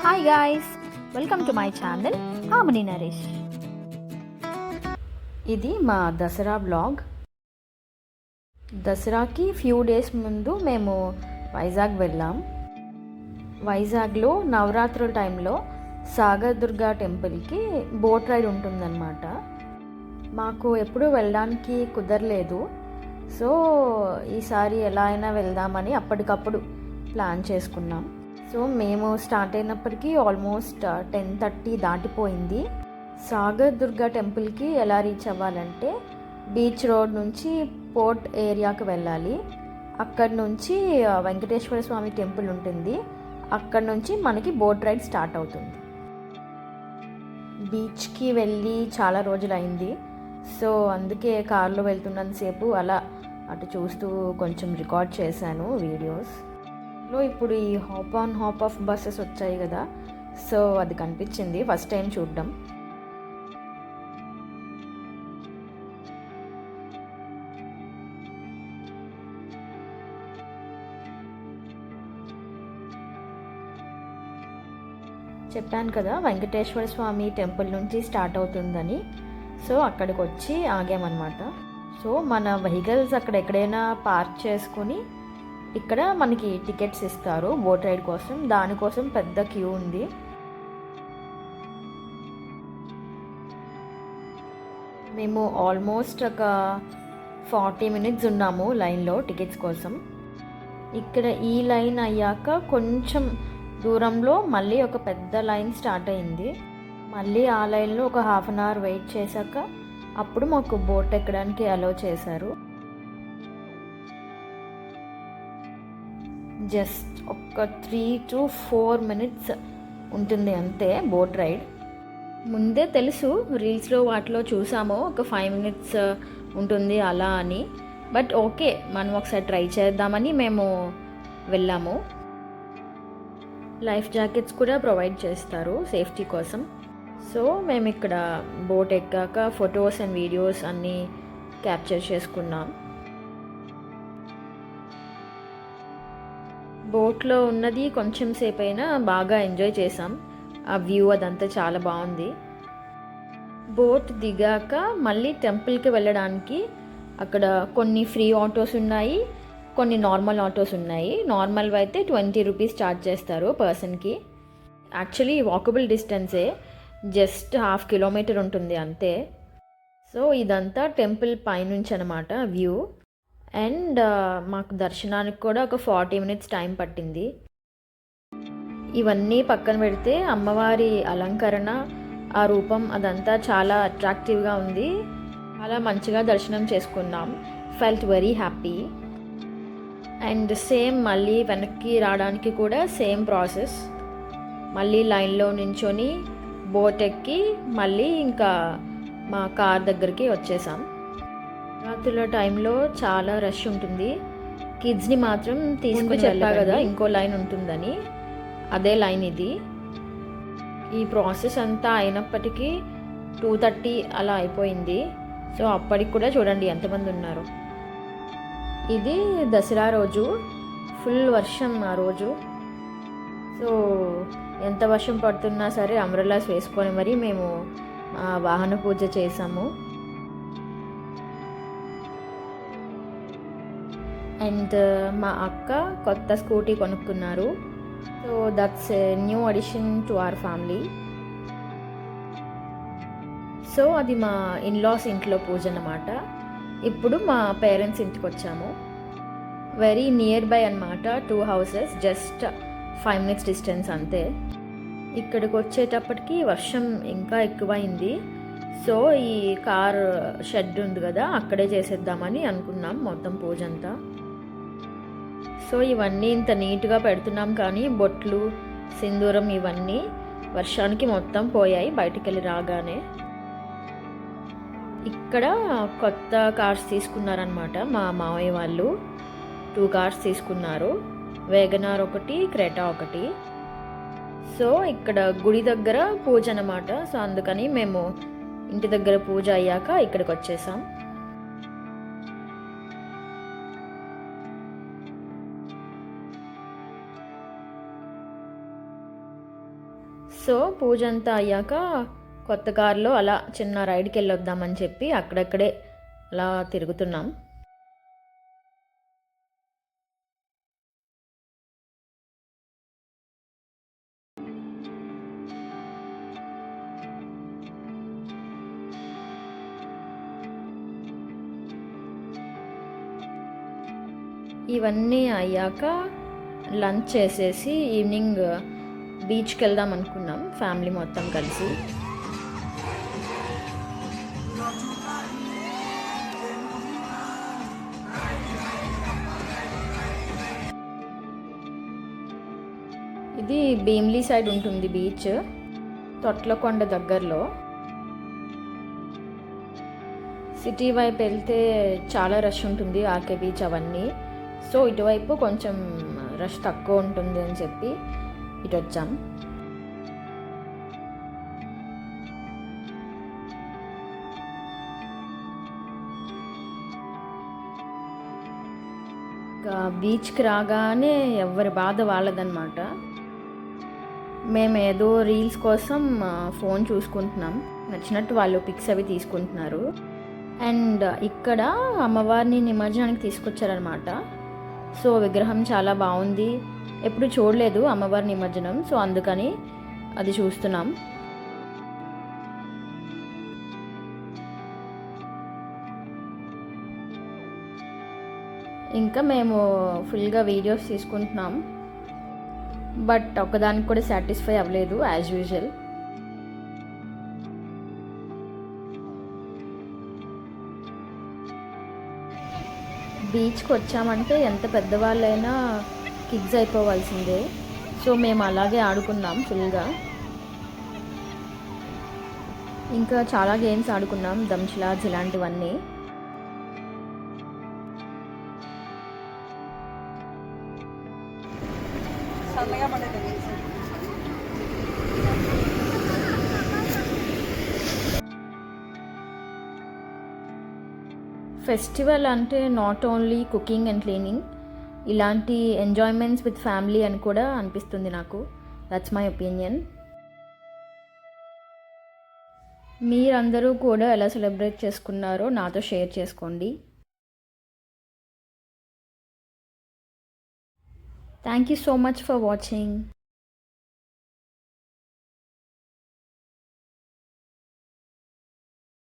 Hi guys, welcome to my channel harmony Naresh. ఇది మా Dasara blog. దసరాకి ఫ్యూ డేస్ ముందు మేము వైజాగ్ వెళ్ళాం. వైజాగ్లో నవరాత్రుల టైంలో సాగర్ దుర్గా టెంపుల్కి బోట్ రైడ్ ఉంటుందన్నమాట. మాకు ఎప్పుడూ వెళ్ళడానికి కుదరలేదు. సో ఈసారి ఎలా అయినా వెళ్దామని అప్పటికప్పుడు ప్లాన్ చేసుకున్నాం. సో మేము స్టార్ట్ అయినప్పటికీ ఆల్మోస్ట్ 10:30 దాటిపోయింది. సాగర్ దుర్గా టెంపుల్కి ఎలా రీచ్ అవ్వాలంటే బీచ్ రోడ్ నుంచి పోర్ట్ ఏరియాకి వెళ్ళాలి. అక్కడ నుంచి వెంకటేశ్వర స్వామి టెంపుల్ ఉంటుంది. అక్కడ నుంచి మనకి బోట్ రైడ్ స్టార్ట్ అవుతుంది. బీచ్కి వెళ్ళి చాలా రోజులైంది. సో అందుకే కార్లో వెళ్తున్నంతసేపు అలా అటు చూస్తూ కొంచెం రికార్డ్ చేశాను వీడియోస్. ఇప్పుడు ఈ hop on hop of buses వచ్చాయి కదా, సో అది కనిపించింది ఫస్ట్ టైం చూడడం. చెప్పాను కదా వెంకటేశ్వర స్వామి టెంపుల్ నుంచి స్టార్ట్ అవుతుందని. సో అక్కడికి వచ్చి ఆగామన్నమాట. సో మన వెహికల్స్ అక్కడ ఎక్కడైనా పార్క్ చేసుకుని ఇక్కడ మనకి టికెట్స్ ఇస్తారు బోట్ రైడ్ కోసం. దానికోసం పెద్ద క్యూ ఉంది. మేము ఆల్మోస్ట్ ఒక 40 మినిట్స్ ఉన్నాము లైన్లో టికెట్స్ కోసం. ఇక్కడ ఈ లైన్ అయ్యాక కొంచెం దూరంలో మళ్ళీ ఒక పెద్ద లైన్ స్టార్ట్ అయింది. మళ్ళీ ఆ లైన్లో ఒక హాఫ్ అన్ అవర్ వెయిట్ చేశాక అప్పుడు మాకు బోట్ ఎక్కడానికి అలౌ చేశారు. జస్ట్ ఒక 3 to 4 మినిట్స్ ఉంటుంది అంతే బోట్ రైడ్. ముందే తెలుసు, రీల్స్లో వాటిలో చూసాము ఒక 5 మినిట్స్ ఉంటుంది అలా అని. బట్ ఓకే, మనం ఒకసారి ట్రై చేద్దామని మేము వెళ్ళాము. లైఫ్ జాకెట్స్ కూడా ప్రొవైడ్ చేస్తారు సేఫ్టీ కోసం. సో మేము ఇక్కడ బోట్ ఎక్కాక ఫొటోస్ అండ్ వీడియోస్ అన్నీ క్యాప్చర్ చేసుకున్నాం. బోట్లో ఉన్నది కొంచెం సేపు అయినా బాగా ఎంజాయ్ చేసాం. ఆ వ్యూ అదంతా చాలా బాగుంది. బోట్ దిగాక మళ్ళీ టెంపుల్కి వెళ్ళడానికి అక్కడ కొన్ని ఫ్రీ ఆటోస్ ఉన్నాయి, కొన్ని నార్మల్ ఆటోస్ ఉన్నాయి. నార్మల్ అయితే 20 రూపీస్ ఛార్జ్ చేస్తారు పర్సన్కి. యాక్చువల్లీ వాకబుల్ డిస్టెన్సే, జస్ట్ 1/2 కిలోమీటర్ ఉంటుంది అంతే. సో ఇదంతా టెంపుల్ పైనుంచి అనమాట వ్యూ. అండ్ మాకు దర్శనానికి కూడా ఒక 40 మినిట్స్ టైం పట్టింది. ఇవన్నీ పక్కన పెడితే అమ్మవారి అలంకరణ, ఆ రూపం అదంతా చాలా అట్రాక్టివ్గా ఉంది. చాలా మంచిగా దర్శనం చేసుకున్నాం. Felt very happy. And same మళ్ళీ వెనక్కి రావడానికి కూడా సేమ్ ప్రాసెస్. మళ్ళీ లైన్లో నించొని బోట్ ఎక్కి మళ్ళీ ఇంకా మా కార్ దగ్గరికి వచ్చేసాం. రాత్రుల టైంలో చాలా రష్ ఉంటుంది. కిడ్స్ని మాత్రం తీసుకుని చెప్పా కదా ఇంకో లైన్ ఉంటుందని, అదే లైన్ ఇది. ఈ ప్రాసెస్ అంతా అయినప్పటికీ 2:30 అలా అయిపోయింది. సో అప్పటికి కూడా చూడండి ఎంతమంది ఉన్నారు. ఇది దసరా రోజు, ఫుల్ వర్షం ఆ రోజు. సో ఎంత వర్షం పడుతున్నా సరే అంబ్రెల్లాస్ వేసుకొని మరి మేము వాహన పూజ చేసాము. అండ్ మా అక్క కొత్త స్కూటీ కొనుక్కున్నారు. So that's a new addition to our family. So అది మా ఇన్లాస్ ఇంట్లో పూజ అన్నమాట. ఇప్పుడు మా పేరెంట్స్ ఇంటికి వచ్చాము. వెరీ నియర్ బై అన్నమాట, 2 హౌసెస్, జస్ట్ 5 మినిట్స్ డిస్టెన్స్ అంతే. ఇక్కడికి వచ్చేటప్పటికి వర్షం ఇంకా ఎక్కువైంది. సో ఈ కార్ షెడ్ ఉంది కదా, అక్కడే చేసేద్దామని అనుకున్నాం మొత్తం పూజ అంతా. సో ఇవన్నీ ఇంత నీట్గా పెడుతున్నాం కానీ బొట్లు, సింధూరం ఇవన్నీ వర్షానికి మొత్తం పోయాయి బయటికి వెళ్ళి రాగానే. ఇక్కడ కొత్త కార్స్ తీసుకున్నారనమాట మా మావయ్య వాళ్ళు. 2 కార్స్ తీసుకున్నారు, వేగనార్ ఒకటి, క్రెటా ఒకటి. సో ఇక్కడ గుడి దగ్గర పూజ అన్నమాట. సో అందుకని మేము ఇంటి దగ్గర పూజ అయ్యాక ఇక్కడికి వచ్చేసాం. సో పూజ అంతా అయ్యాక కొత్త కారులో అలా చిన్న రైడ్కి వెళ్ళొద్దామని చెప్పి అక్కడక్కడే అలా తిరుగుతున్నాం. ఇవన్నీ అయ్యాక లంచ్ చేసేసి ఈవినింగ్ బీచ్కి వెళ్దాం అనుకున్నాం ఫ్యామిలీ మొత్తం కలిసి. ఇది భీమ్లీ సైడ్ ఉంటుంది బీచ్, తొట్లకొండ దగ్గరలో. సిటీ వైపు వెళ్తే చాలా రష్ ఉంటుంది, ఆర్కే బీచ్ అవన్నీ. సో ఇటువైపు కొంచెం రష్ తక్కువ ఉంటుంది అని చెప్పి ఇటు వచ్చాం. ఇంకా బీచ్కి రాగానే ఎవరి బాధ వాళ్ళదన్నమాట. మేము ఏదో రీల్స్ కోసం ఫోన్ చూసుకుంటున్నాం, నచ్చినట్టు వాళ్ళు పిక్స్ అవి తీసుకుంటున్నారు. అండ్ ఇక్కడ అమ్మవారిని నిమజ్జనానికి తీసుకొచ్చారనమాట. సో విగ్రహం చాలా బాగుంది, ఎప్పుడు చూడలేదు అమ్మవారి నిమజ్జనం, సో అందుకని అది చూస్తున్నాం. ఇంకా మేము ఫుల్గా వీడియోస్ తీసుకుంటున్నాం, బట్ ఒకదానికి కూడా సాటిస్ఫై అవ్వలేదు యాజ్ యూజువల్. బీచ్కి వచ్చామంటే ఎంత పెద్దవాళ్ళైనా కిడ్స్ అయిపోవాల్సిందే. సో మేము అలాగే ఆడుకున్నాం ఫుల్గా. ఇంకా చాలా గేమ్స్ ఆడుకున్నాం, దంషలాజ్ ఇలాంటివన్నీ. ఫెస్టివల్ అంటే not only cooking and cleaning, ఇలాంటి ఎంజాయ్మెంట్స్ విత్ ఫ్యామిలీ అని కూడా అనిపిస్తుంది నాకు. That's my opinion. మీరందరూ కూడా ఎలా సెలబ్రేట్ చేసుకున్నారో నాతో షేర్ చేసుకోండి. Thank you so much for watching.